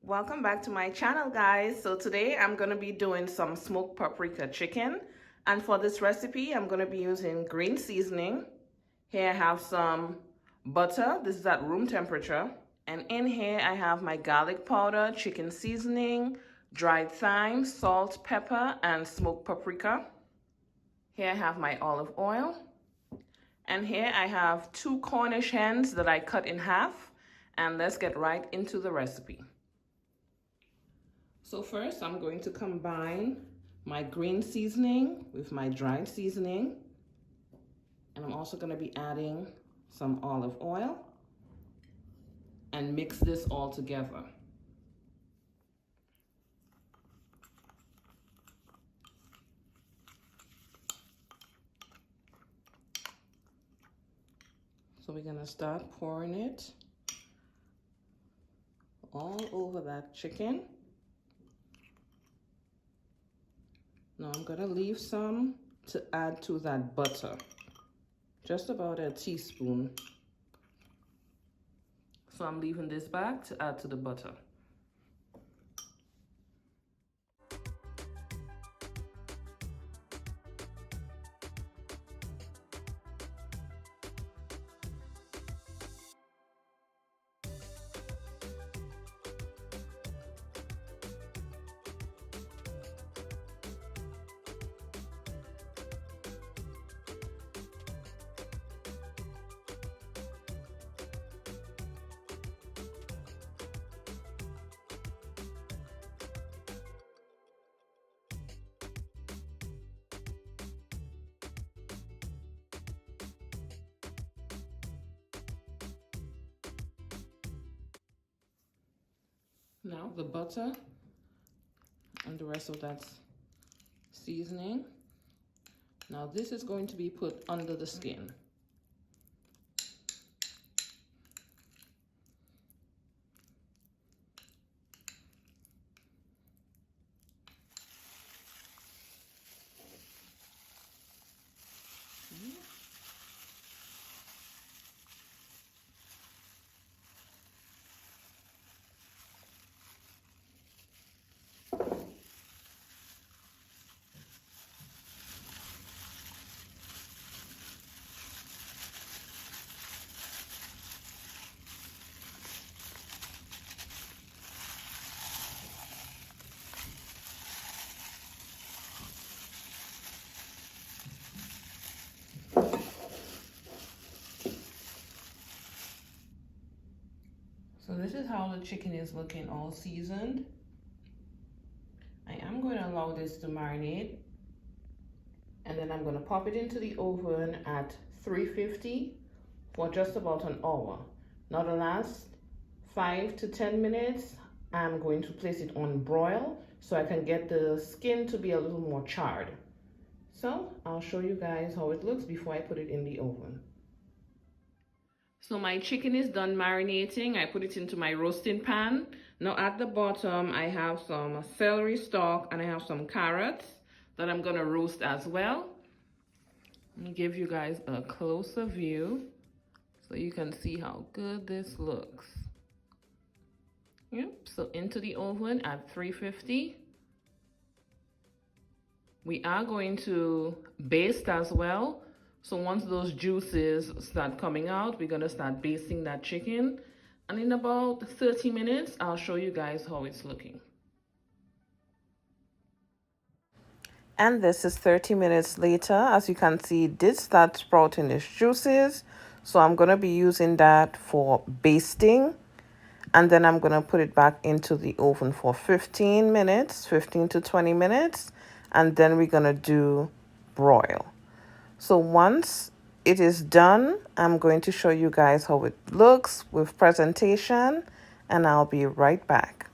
Welcome back to my channel, guys. So today I'm going to be doing some smoked paprika chicken, and for this recipe I'm going to be using green seasoning. Here I have some butter. This is at room temperature, and in here I have my garlic powder, chicken seasoning, dried thyme, salt, pepper, and smoked paprika. Here I have my olive oil, and here I have 2 Cornish hens that I cut in half, and let's get right into the recipe. So first I'm going to combine my green seasoning with my dried seasoning, and I'm also going to be adding some olive oil and mix this all together. So we're going to start pouring it all over that chicken. Now I'm going to leave some to add to that butter, just about a teaspoon. So I'm leaving this back to add to the butter. Now the butter and the rest of that seasoning. Now this is going to be put under the skin. So this is how the chicken is looking, all seasoned. I am going to allow this to marinate, and then I'm going to pop it into the oven at 350 for just about an hour. Now the last 5 to 10 minutes, I'm going to place it on broil so I can get the skin to be a little more charred. So I'll show you guys how it looks before I put it in the oven. So my chicken is done marinating. I put it into my roasting pan. Now at the bottom, I have some celery stalk and I have some carrots that I'm gonna roast as well. Let me give you guys a closer view so you can see how good this looks. Yep, so into the oven at 350. We are going to baste as well. So once those juices start coming out, we're gonna start basting that chicken. And in about 30 minutes, I'll show you guys how it's looking. And this is 30 minutes later. As you can see, it did start sprouting its juices. So I'm gonna be using that for basting. And then I'm gonna put it back into the oven for 15 minutes, 15 to 20 minutes. And then we're gonna do broil. So once it is done, I'm going to show you guys how it looks with presentation, and I'll be right back.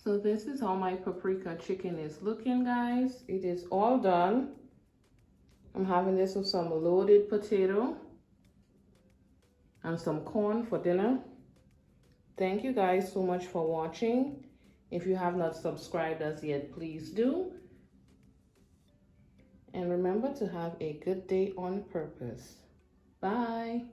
So this is how my paprika chicken is looking, guys. It is all done. I'm having this with some loaded potato and some corn for dinner. Thank you guys so much for watching. If you have not subscribed as yet, please do. And remember to have a good day on purpose. Bye.